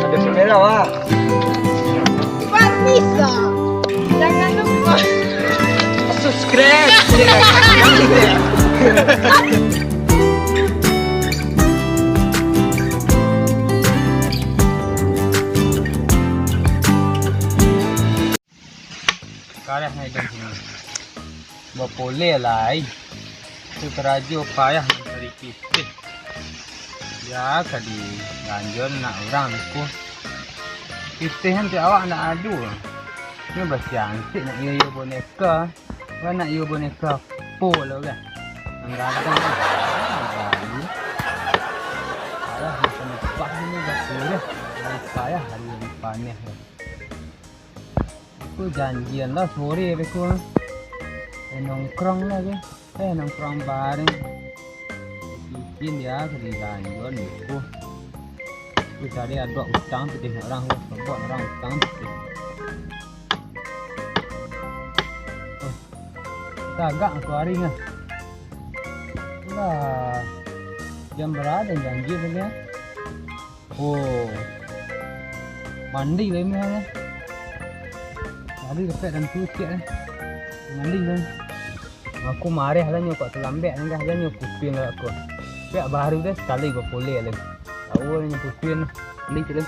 Ada kamera wah. Bisa. Jangan lupa Subscribe. Sekarang hai dah sini. Boleh lah. Itu terajo payah mencari kita. Ya kadi ganjil nak orang aku. Kita nanti awak nak adu. Ni bersiantik nak yo boneka. Kan nak yo boneka polo kan. Anggadang. Alah macam apa ni betul dah. Payah hari ni panas. Aku janjian lah sore aku. Nongkrong lah ke. Nongkrong bareng. Bikin dia kali ganjil ni aku. Aku cari ada utang tu tengok orang sebab orang utang tu. Agak aku hari ni. Lah. Jam berapa janji tadi? Oh. Mandi le ni lah. Tadi dapat dan tu sikit lah. Mandi kan. Aku marah lah nyok tu lambek ni dah nyok kuping lah aku. Pek baru dah sekali aku boleh lah. Awal nyok kuping ni tu lah.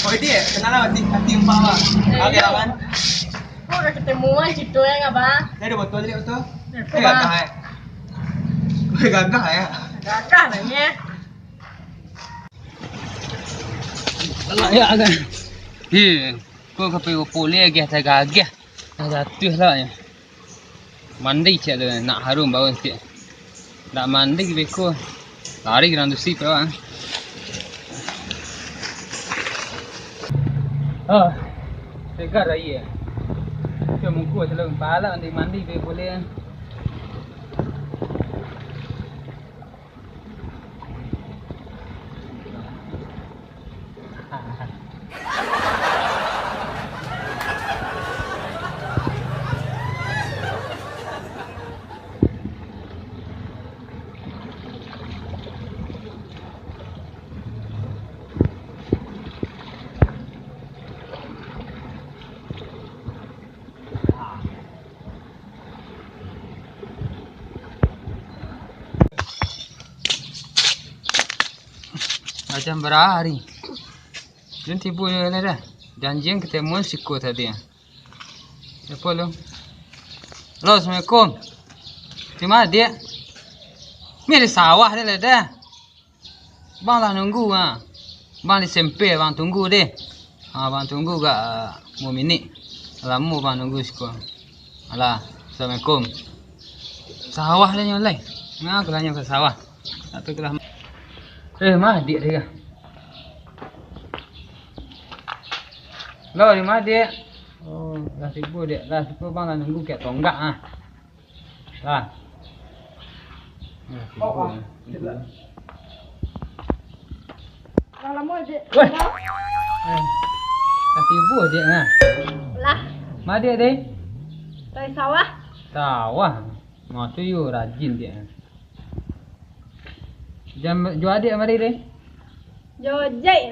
Oh dia, kenal hati empat bang. Okey kan? Kau dah ketemuan situ yang apa? Dia ada botol dia betul? Gagah eh. Gagah ya. Gagah nanya. Kalau ya kan. Kau kepi boleh lagi saya gagah. Jatuh lah ya. Mandi cak tu nak harum bau sikit. Nak mandi beko. Lari kerana tu sip bang. Oh, segar raya. Cuma muka selong pala nanti mandi be boleh. Macam berhari. Dan tipu ni dah. Janji yang ketemu siku tadi. Apa lo? Halo, Assalamualaikum. Di mana dia? Ni di sawah dia lah dah. Bang lah nunggu ah. Bang di sempe bang tunggu deh. Bang tunggu gak mau minit. Lama bang nunggu siku. Alah, Assalamualaikum. Sawah lah nyolai. Nah, aku tanya ke sawah. Atau kelah. Mah dia dia. Lo di mana dia? Oh, dah sibuk dia. Dah sibuk bang dah nunggu kayak tonggak ah. Dah. Oh. Dah lama je. Weh. Dah sibuk dia ah. Lah, Mana dia deh? dari sawah. Sawah. Mau tu you rajin dia. Jam jual adik mari deh. Jojek.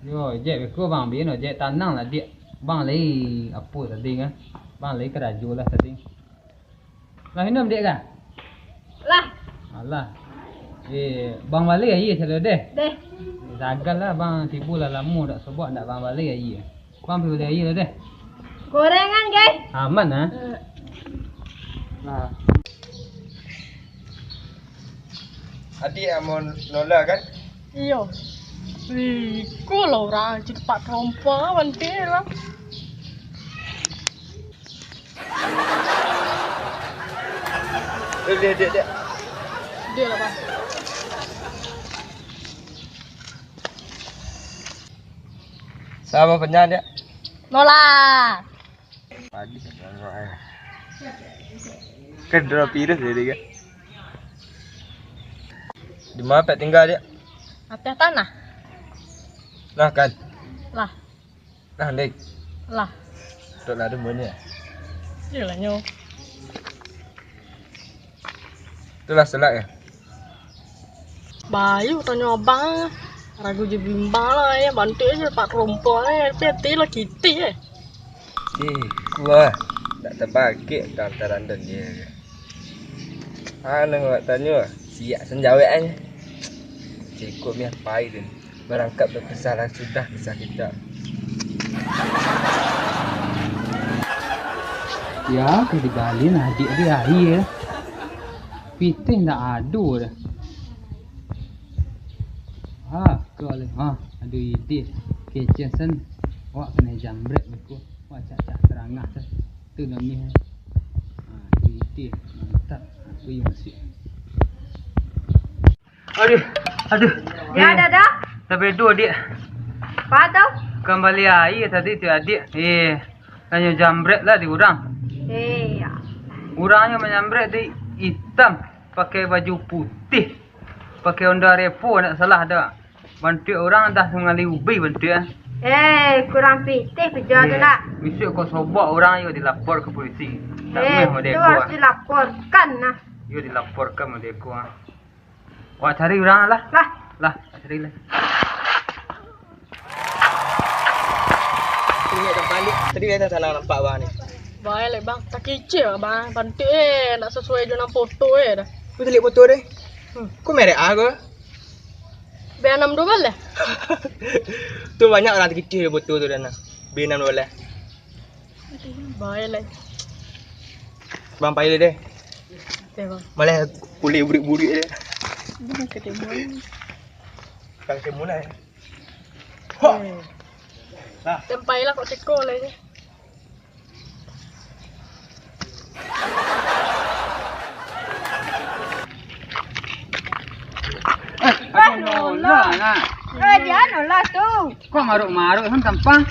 Yo, je beku bang biar no je tanang lah dia. Bang lagi apa tadi kan? Bang lagi keraju lah tadi. Lah minum dia kan? Lah, Alah. Bang balik aja selalu deh. deh. Jagal lah bang tipu lah lama tak sebab nak bang balik aja. Bang pergi aja lah deh. Gorengan guys. Aman ah. Nah. Adik yang mau nolak kan? Iyo. Kau lah orang cepat rompa nanti lah. Dia. Dia lah bang. Sama penyan ya. Nolak. Pagi kan drop virus jadi kan. Di mana Pak tinggal dia? Atas tanah. Nah kan. Lah, Nah dek. lah. Tok lah demunnya. Iyalah nyo. Itulah selak ya. Bayu tanya abang. Ragu je bimbang lah ya. Bantu aja Pak Rompol ya. Peti lah kita ya. Gua tak terbagi kantaran dan dia. Nengok tanya siap senjawanya. Cukup miah pai dan berangkat berkesalah sudah kisah kita. Ya, ke di Bali nah adik dia akhir. Pitih ndak adu dah. Kali. Ada ide. Kecesen. Wak kena jambret aku. Wak cak terangah tu. Tu namanya. Ada ide. Mantap. Aku yang masih. Aduh. Ya, dah. Sampai dua dia. Apa tu? Kembali air tadi tu adik. Hanya jambret lah di orang. Ya. Orangnya menyambret di hitam. Pakai baju putih. Pakai Honda Revo tak salah dah. Bantu orang dah mengali ubi bantu ya. Kurang pitih kerja tu nak. Besok kau sobak orang yo dilapor ke polisi. Tak meh Tu mereka. harus dilaporkan nah. Yo dilaporkan mereka. Wah cari orang lah. Lah, cari lah. Ingat tak balik. Tadi kita sana nampak bang ni. Baik lah bang. Tak kecil bang. Bantu nak sesuai dengan foto dah. Kau telik foto deh. Kau merek aku. B6 dua lah. Tu banyak orang kecil foto tu dah nak. B6 boleh. Baik lah. Bang pai deh. Okay bang. Malah kulit burik-burik dia. Bukan ketemu. Kang semula. Lah. Tempai lah kau teko lah je. Nolak nak. Dia nolak tu. Kau maruk-maruk kan tampang.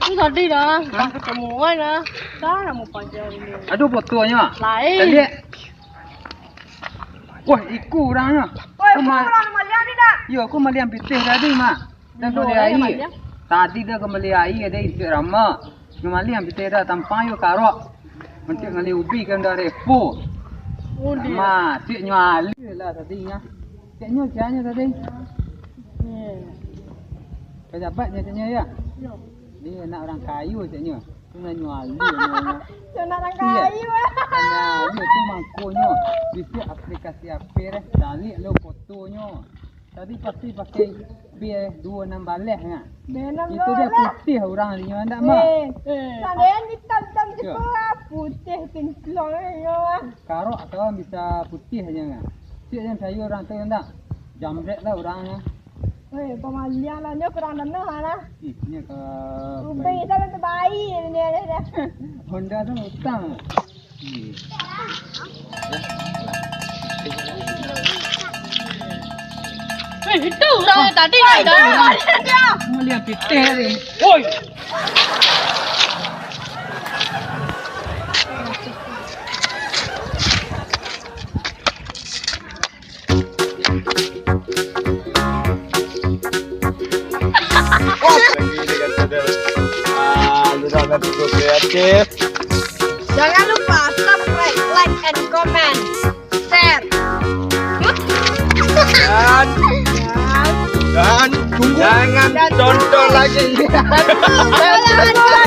Tu tadi dah. Ketemu kan dah. Dah mau panjang ini. Aduh fotonya. Lain. Tadi. Wah, ikut orangnya. Malian ni dah. Yo, aku melihat pitih tadi mak. Dan tu dia air. Tadi dia kembali air ada isi ramah. Kembali yang pitih dah tampang yo karok. Untuk ngali ubi kan dah repo. Ma, cik nyali lah tadi nya. Ciknya kianya tadi. Pejabatnya ciknya ya. Dia nak orang kayu ciknya. Kena nyali. Nak orang kayu. Karena dia tu mangkonya. Bisa aplikasi apa dah. Tali lo fotonya. Tadi pasti pakai B26 balik ya. Itu dia putih orang ni ndak mak. Ada hitam-hitam juga putih kinclong ya. Karok atau bisa putih aja kan. Cik yang saya orang tu ndak. Jambret lah orangnya. Pemalian lah ni kurang dana lah. Ini ke Ubi sampai terbaik ni ada. Honda tu utang. Itu orang tadi ada. Melihat pitih ni. Oi. Kreatif. Jangan lupa subscribe, like, and comment, share. Dan tunggu. Jangan tonton lagi. Jangan lupa